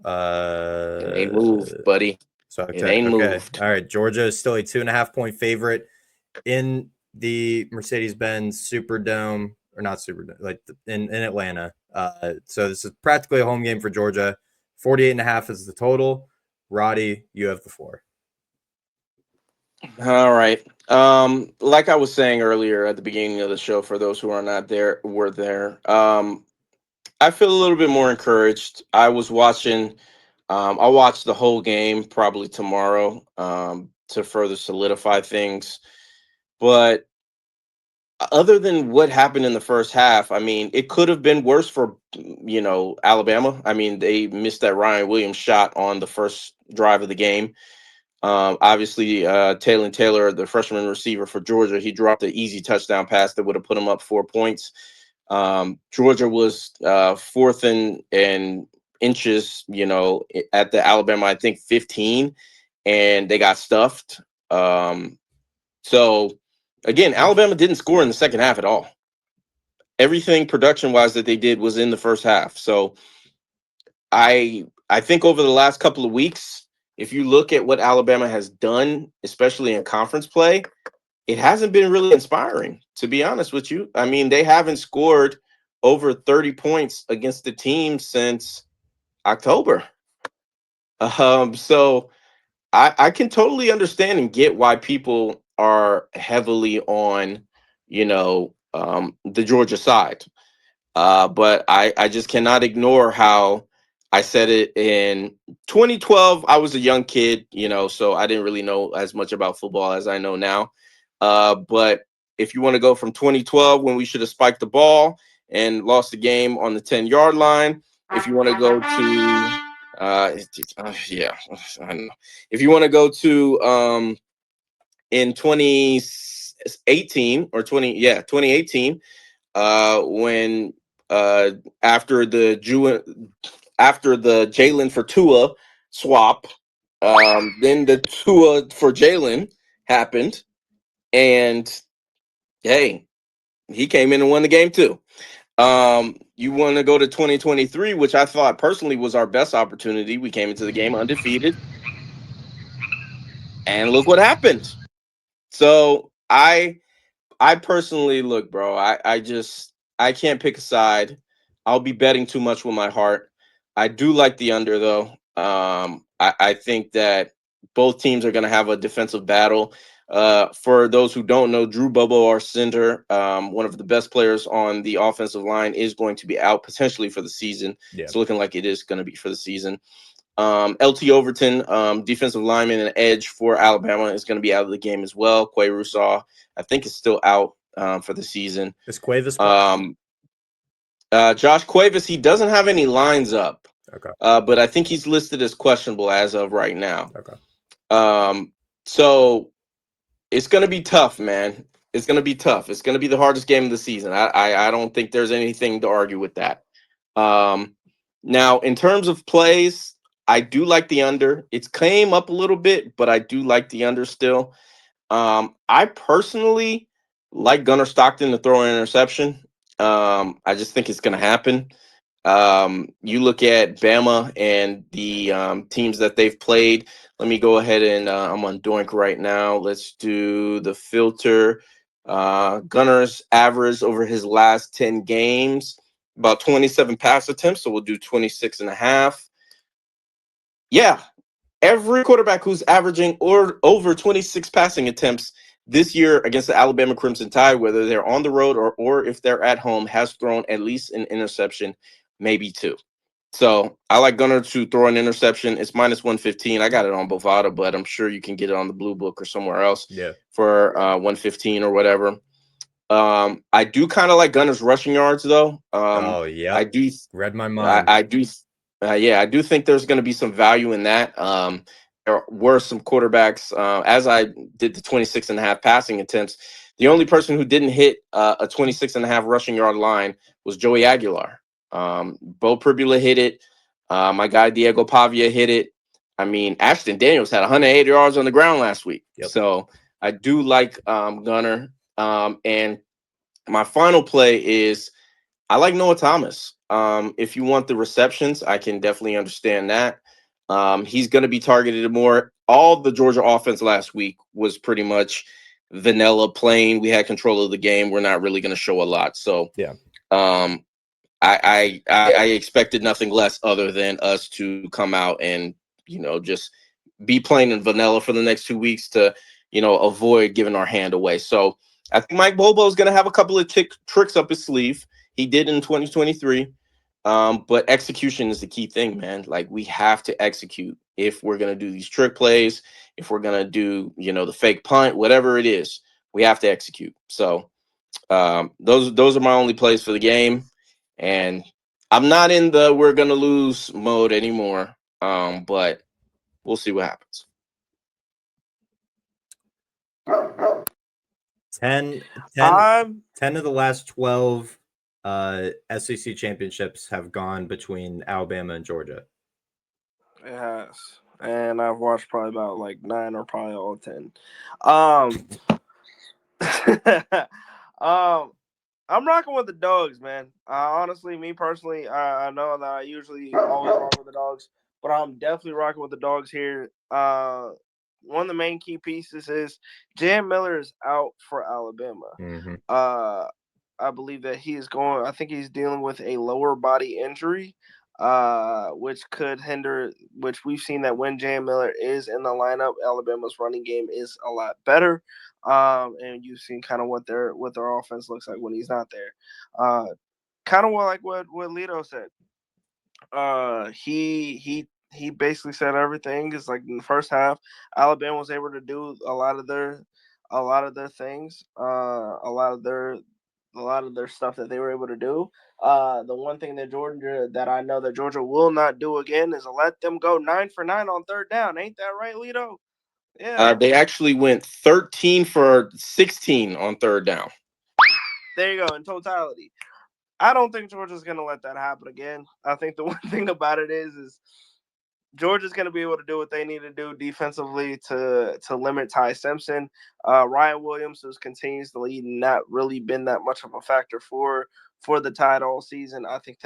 It ain't moved, buddy. So it ain't moved. All right, Georgia is still a 2.5-point favorite in the Mercedes-Benz Superdome, or not Superdome, like in Atlanta. So this is practically a home game for Georgia. 48.5 is the total. Roddy, you have the floor. All right. Like I was saying earlier at the beginning of the show, for those who are not there, I feel a little bit more encouraged. I was watching. I'll watch the whole game probably tomorrow to further solidify things. But other than what happened in the first half, I mean, it could have been worse for, Alabama. I mean, they missed that Ryan Williams shot on the first drive of the game. Obviously, Taylor, the freshman receiver for Georgia, he dropped an easy touchdown pass that would have put him up 4 points. Georgia was 4th and inches, at the Alabama, I think 15, and they got stuffed. So again, Alabama didn't score in the second half at all. Everything production-wise that they did was in the first half. So I think over the last couple of weeks, if you look at what Alabama has done, especially in conference play, it hasn't been really inspiring, to be honest with you. I mean, they haven't scored over 30 points against the team since October. So I can totally understand and get why people are heavily on, the Georgia side. But I just cannot ignore how I said it in 2012. I was a young kid, so I didn't really know as much about football as I know now. But if you want to go from 2012, when we should have spiked the ball and lost the game on the 10-yard line, if you want to go to yeah, I know. If you want to go to in 2018 or 2018, when after the Jalen for Tua swap, then the Tua for Jalen happened, and hey, he came in and won the game too. You want to go to 2023, which I thought personally was our best opportunity. We came into the game undefeated, and look what happened. So I personally, look, bro, I can't pick a side. I'll be betting too much with my heart. I do like the under though. I think that both teams are going to have a defensive battle. For those who don't know, Drew Bobo, our center, one of the best players on the offensive line, is going to be out potentially for the season. Yeah. It's looking like it is going to be for the season. LT Overton, defensive lineman and edge for Alabama, is going to be out of the game as well. Quay Rousseau, I think, is still out for the season. Is Cuevas? Josh Cuevas, he doesn't have any lines up. Okay. But I think he's listed as questionable as of right now. Okay. So it's going to be tough, man. It's going to be tough. It's going to be the hardest game of the season. I don't think there's anything to argue with that. Now, in terms of plays, I do like the under. It's came up a little bit, but I do like the under still. I personally like Gunnar Stockton to throw an interception. I just think it's going to happen. You look at Bama and the teams that they've played. Let me go ahead and I'm on Doink right now. Let's do the filter. Gunner's average over his last 10 games, about 27 pass attempts. So we'll do 26 and a half. Yeah. Every quarterback who's averaging or over 26 passing attempts this year against the Alabama Crimson Tide, whether they're on the road or if they're at home, has thrown at least an interception, maybe two. So I like Gunner to throw an interception. It's minus 115. I got it on Bovada, but I'm sure you can get it on the Blue Book or somewhere else for 115 or whatever. I do kind of like Gunner's rushing yards, though. I do. Read my mind. I do. I do think there's going to be some value in that. There were some quarterbacks, as I did the 26 and a half passing attempts. The only person who didn't hit a 26 and a half rushing yard line was Joey Aguilar. Bo Pribula hit it. My guy Diego Pavia hit it. I mean, Ashton Daniels had 180 yards on the ground last week. Yep. So I do like Gunner. And my final play is I like Noah Thomas. If you want the receptions, I can definitely understand that. He's going to be targeted more. All the Georgia offense last week was pretty much vanilla plain. We had control of the game. We're not really going to show a lot. So yeah. I expected nothing less other than us to come out and, just be plain and vanilla for the next 2 weeks to, avoid giving our hand away. So I think Mike Bobo is going to have a couple of tricks up his sleeve. He did in 2023. But execution is the key thing, man. Like, we have to execute if we're going to do these trick plays, if we're going to do, the fake punt, whatever it is, we have to execute. So those are my only plays for the game. And I'm not in the we're going to lose mode anymore. But we'll see what happens. 10 of the last 12 SEC championships have gone between Alabama and Georgia. It has. And I've watched probably about like 9 or probably all 10. I'm rocking with the dogs, man. Honestly, me personally, I know that I usually always rock with the dogs, but I'm definitely rocking with the dogs here. One of the main key pieces is Jan Miller is out for Alabama. Mm-hmm. I believe that I think he's dealing with a lower body injury, which could hinder, which we've seen that when Jan Miller is in the lineup, Alabama's running game is a lot better. And you've seen kind of what their offense looks like when he's not there. Kind of like what Lito said. He basically said everything is like in the first half, Alabama was able to do a lot of their things, a lot of their stuff that they were able to do. The one thing that I know that Georgia will not do again is let them go 9 for 9 on third down. Ain't that right, Lito? Yeah. They actually went 13 for 16 on third down. There you go, in totality. I don't think Georgia's going to let that happen again. I think the one thing about it is Georgia's going to be able to do what they need to do defensively to limit Ty Simpson. Ryan Williams, who continues to lead, not really been that much of a factor for the Tide all season. I think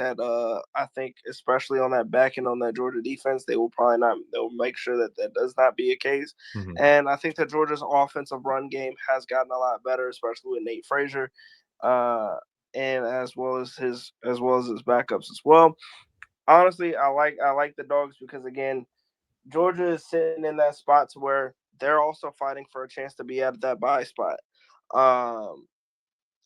especially on that back end on that Georgia defense, they will probably not. They'll make sure that does not be a case. Mm-hmm. And I think that Georgia's offensive run game has gotten a lot better, especially with Nate Frazier, and as well as his backups as well. Honestly, I like the Dogs because, again, Georgia is sitting in that spot to where they're also fighting for a chance to be at that bye spot.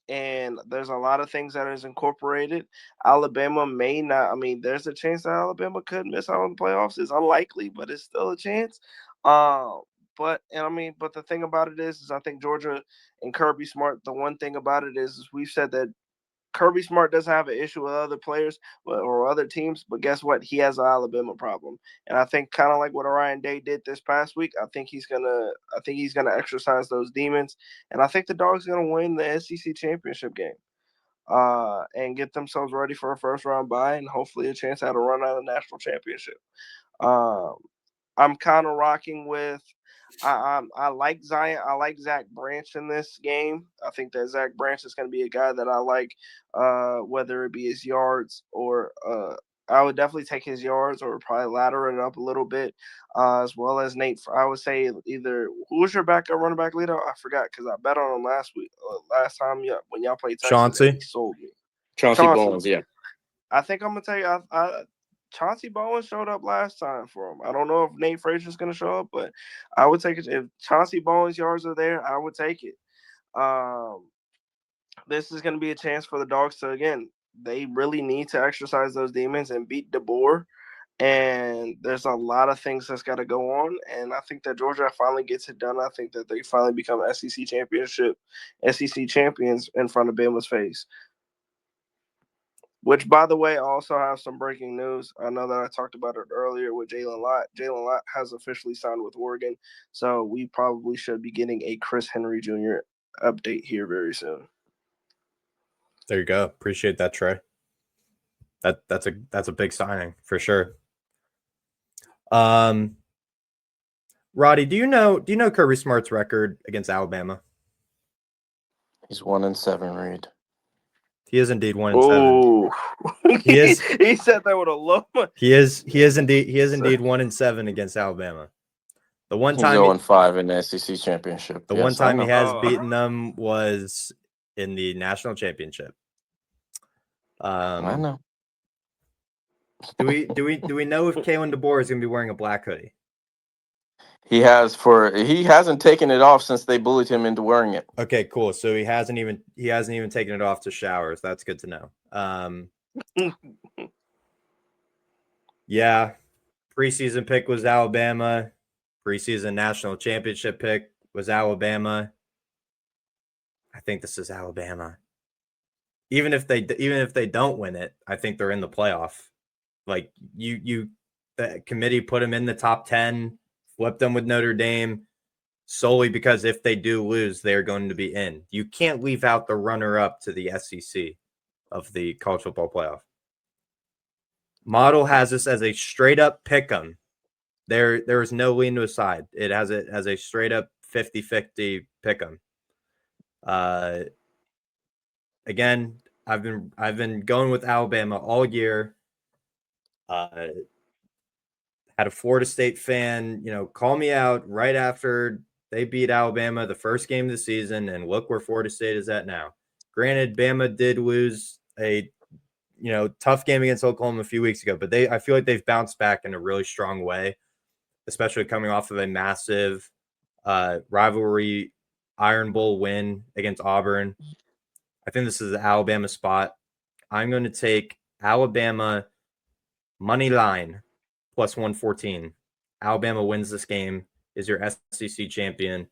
And there's a lot of things that is incorporated. Alabama may not. I mean, there's a chance that Alabama could miss out on the playoffs. It's unlikely, but it's still a chance. But the thing about it is I think Georgia and Kirby Smart. The one thing about it is we've said that Kirby Smart doesn't have an issue with other players or other teams, but guess what? He has an Alabama problem, and I think kind of like what Orion Day did this past week. I think he's gonna exercise those demons, and I think the Dogs are gonna win the SEC championship game, and get themselves ready for a first round bye and hopefully a chance at a run at a national championship. I'm kind of rocking with. I like Zion. I like Zach Branch in this game. I think that Zach Branch is going to be a guy that I like, whether it be his yards or I would definitely take his yards or probably ladder it up a little bit, as well as Nate. I would say either who was your backup running back leader? I forgot because I bet on him last time when y'all played Texas. Chauncey. He sold me. Chauncey Bowens, yeah. I think I'm gonna tell you. Chauncey Bowens showed up last time for him. I don't know if Nate Frazier's going to show up, but I would take it. If Chauncey Bowens' yards are there, I would take it. This is going to be a chance for the Dogs to, again, they really need to exercise those demons and beat DeBoer. And there's a lot of things that's got to go on. And I think that Georgia finally gets it done. I think that they finally become SEC champions in front of Bama's face. Which, by the way, I also have some breaking news. I know that I talked about it earlier with Jalen Lott. Jalen Lott has officially signed with Oregon, so we probably should be getting a Chris Henry Jr. update here very soon. There you go. Appreciate that, Trey. That's a big signing for sure. Roddy, do you know Kirby Smart's record against Alabama? He's 1-7, Reed. He is indeed 1-7. He is. He said that with a low. He is indeed 1-7 against Alabama. The one time he's 0-5 in the SEC championship. The one time he has beaten them was in the national championship. I know. Do we know if Kalen DeBoer is going to be wearing a black hoodie? He hasn't taken it off since they bullied him into wearing it. Okay, cool. So he hasn't even taken it off to showers. That's good to know. Yeah, preseason pick was Alabama. Preseason national championship pick was Alabama. I think this is Alabama. Even if they don't win it, I think they're in the playoff. Like the committee put them in the top 10, flipped them with Notre Dame solely because if they do lose, they're going to be in. You can't leave out the runner-up to the SEC of the college football playoff. Model has this as a straight-up pick-em. There is no lean to a side. It has it as a straight-up 50-50 pick-em. Again, I've been going with Alabama all year. Had a Florida State fan, call me out right after they beat Alabama the first game of the season, and look where Florida State is at now. Granted, Bama did lose a tough game against Oklahoma a few weeks ago, but I feel like they've bounced back in a really strong way, especially coming off of a massive rivalry Iron Bowl win against Auburn. I think this is the Alabama spot. I'm going to take Alabama money line plus 114. Alabama wins this game, is your SEC champion,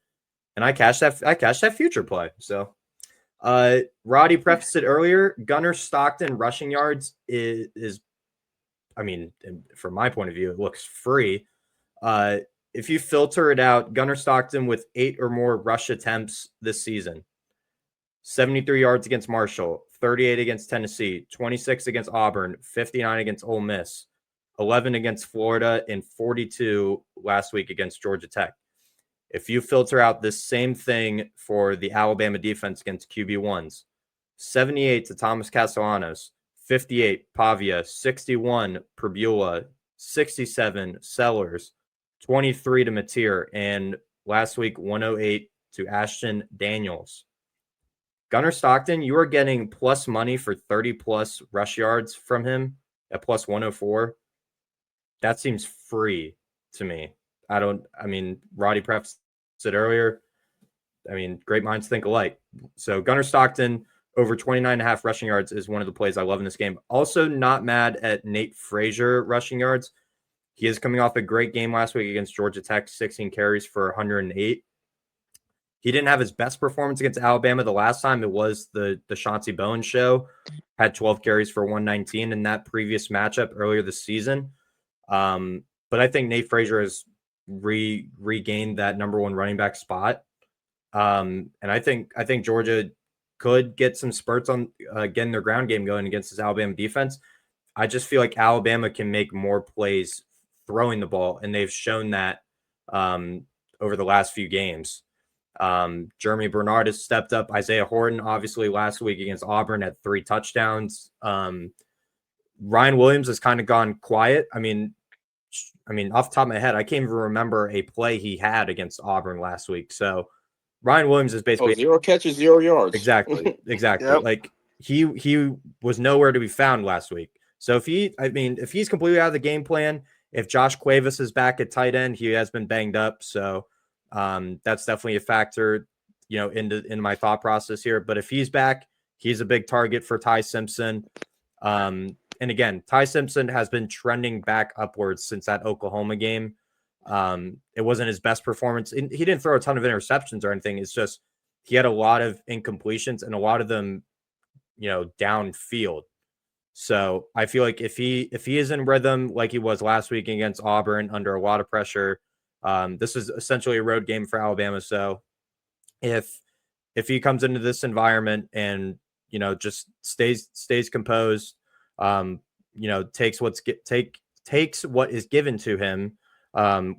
and I cashed that future play. So, Roddy prefaced it earlier. Gunnar Stockton rushing yards is, I mean, from my point of view, it looks free. if you filter it out, Gunnar Stockton with 8 or more rush attempts this season, 73 yards against Marshall, 38 against Tennessee, 26 against Auburn, 59 against Ole Miss, 11 against Florida, and 42 last week against Georgia Tech. If you filter out this same thing for the Alabama defense against QB1s, 78 to Thomas Castellanos, 58 Pavia, 61 Perbula, 67 Sellers, 23 to Mateer, and last week 108 to Ashton Daniels. Gunnar Stockton, you are getting plus money for 30 plus rush yards from him at plus 104. That seems free to me. Roddy prefaced it earlier. Great minds think alike. So Gunnar Stockton over 29.5 rushing yards is one of the plays I love in this game. Also not mad at Nate Frazier rushing yards. He is coming off a great game last week against Georgia Tech, 16 carries for 108. He didn't have his best performance against Alabama the last time. It was the Chauncey Bowen show. Had 12 carries for 119 in that previous matchup earlier this season. But I think Nate Frazier has regained that number one running back spot. And I think Georgia could get some spurts on getting their ground game going against this Alabama defense. I just feel like Alabama can make more plays throwing the ball, and they've shown that over the last few games. Jeremy Bernard has stepped up. Isaiah Horton, obviously, last week against Auburn had 3 touchdowns. Ryan Williams has kind of gone quiet. I mean, off the top of my head, I can't even remember a play he had against Auburn last week. So Ryan Williams is basically 0 catches, 0 yards. Exactly. Yep. Like he was nowhere to be found last week. So if he's completely out of the game plan, if Josh Cuevas is back at tight end, he has been banged up. So that's definitely a factor, in my thought process here. But if he's back, he's a big target for Ty Simpson. And again, Ty Simpson has been trending back upwards since that Oklahoma game. It wasn't his best performance. He didn't throw a ton of interceptions or anything. It's just he had a lot of incompletions and a lot of them, downfield. So I feel like if he is in rhythm like he was last week against Auburn under a lot of pressure, this is essentially a road game for Alabama. So if he comes into this environment and just stays composed, takes what is given to him,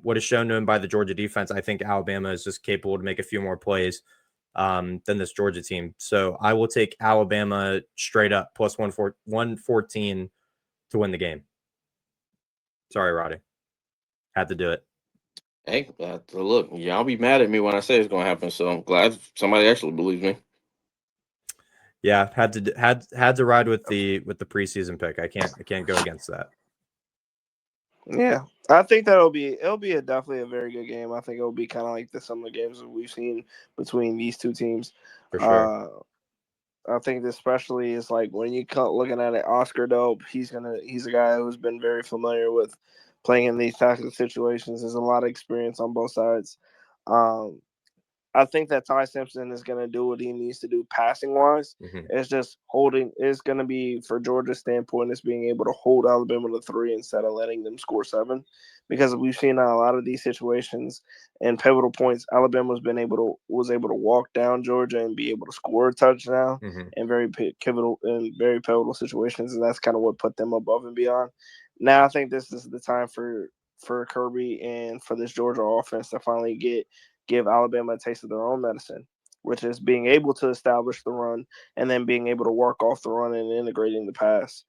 what is shown to him by the Georgia defense, I think Alabama is just capable to make a few more plays than this Georgia team. So I will take Alabama straight up plus 114 to win the game. Sorry, Roddy. Had to do it. Hey, look, y'all be mad at me when I say it's going to happen. So I'm glad somebody actually believes me. Yeah, had to ride with the preseason pick. I can't go against that. Yeah, I think it'll be definitely a very good game. I think it'll be kind of like some of the games that we've seen between these two teams. For sure. I think especially is like when you looking at it, Oscar Dope, he's a guy who's been very familiar with playing in these types of situations. There's a lot of experience on both sides. I think that Ty Simpson is going to do what he needs to do passing wise. Mm-hmm. It's just holding. It's going to be, for Georgia's standpoint, is being able to hold Alabama to 3 instead of letting them score 7. Because we've seen a lot of these situations and pivotal points, Alabama was able to walk down Georgia and be able to score a touchdown in very pivotal situations, and that's kind of what put them above and beyond. Now I think this is the time for Kirby and for this Georgia offense to finally give Alabama a taste of their own medicine, which is being able to establish the run and then being able to work off the run and integrating the pass.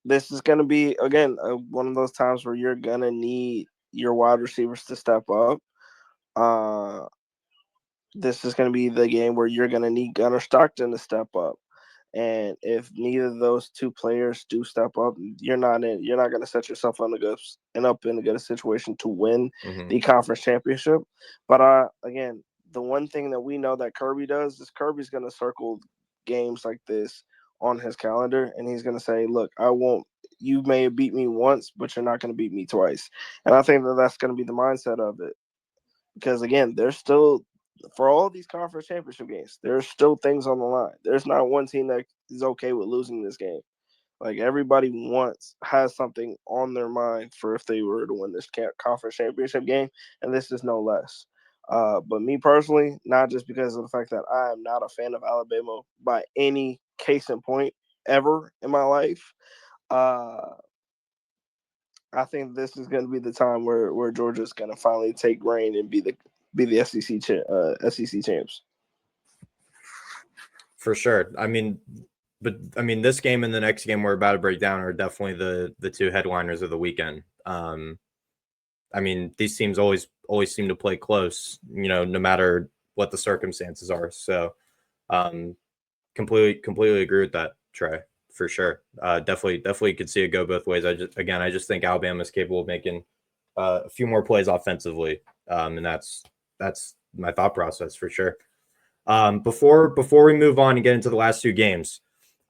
This is going to be, again, one of those times where you're going to need your wide receivers to step up. This is going to be the game where you're going to need Gunnar Stockton to step up. And if neither of those two players do step up, you're not going to set yourself up in a good situation to win the conference championship. But again, the one thing that we know that Kirby does is Kirby's going to circle games like this on his calendar, and he's going to say, "Look, you may have beat me once, but you're not going to beat me twice." And I think that that's going to be the mindset of it, because again, there's still, for all these conference championship games, there's still things on the line. There's not one team that is okay with losing this game. Like everybody has something on their mind for if they were to win this conference championship game, and this is no less. But me personally, not just because of the fact that I am not a fan of Alabama by any case in point ever in my life. I think this is going to be the time where Georgia's going to finally take reign and be the SEC SEC champs. For sure. I mean, this game and the next game we're about to break down are definitely the two headliners of the weekend. I mean, these teams always seem to play close, no matter what the circumstances are. So, completely agree with that, Trey, for sure. Definitely could see it go both ways. I just think Alabama is capable of making a few more plays offensively, and that's my thought process for sure. Before we move on and get into the last two games,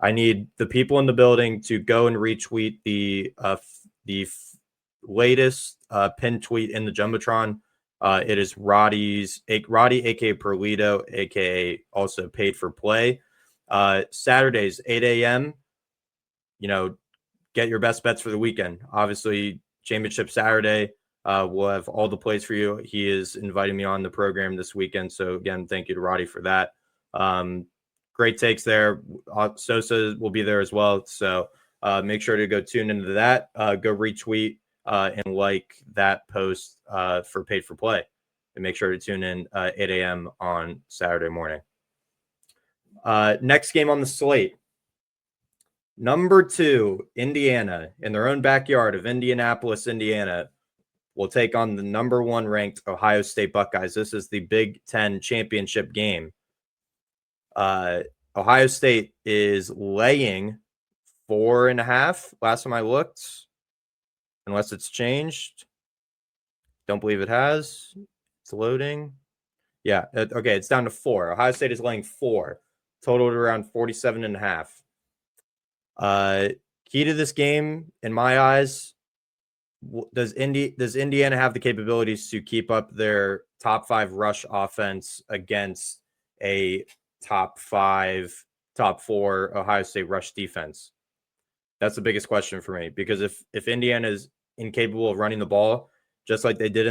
I need the people in the building to go and retweet the latest pinned tweet in the Jumbotron. It is Roddy, aka Perlito, aka also Paid for Play. Saturdays, 8 a.m. Get your best bets for the weekend. Obviously, Championship Saturday. We'll have all the plays for you. He is inviting me on the program this weekend. So again, thank you to Roddy for that. Great takes there. Sosa will be there as well. So make sure to go tune into that. Go retweet and like that post for Paid for Play. And make sure to tune in 8 a.m. on Saturday morning. Next game on the slate. Number 2, Indiana, in their own backyard of Indianapolis, Indiana, will take on the number 1 ranked Ohio State Buckeyes. This is the Big Ten championship game. Ohio State is laying 4.5 last time I looked, unless it's changed. Don't believe it has. It's loading. Yeah, okay, it's down to 4. Ohio State is laying 4, totaled around 47.5. Key to this game, in my eyes, does Indiana have the capabilities to keep up their top 5 rush offense against a top 4 Ohio State rush defense? That's the biggest question for me, because if Indiana is incapable of running the ball, just like they did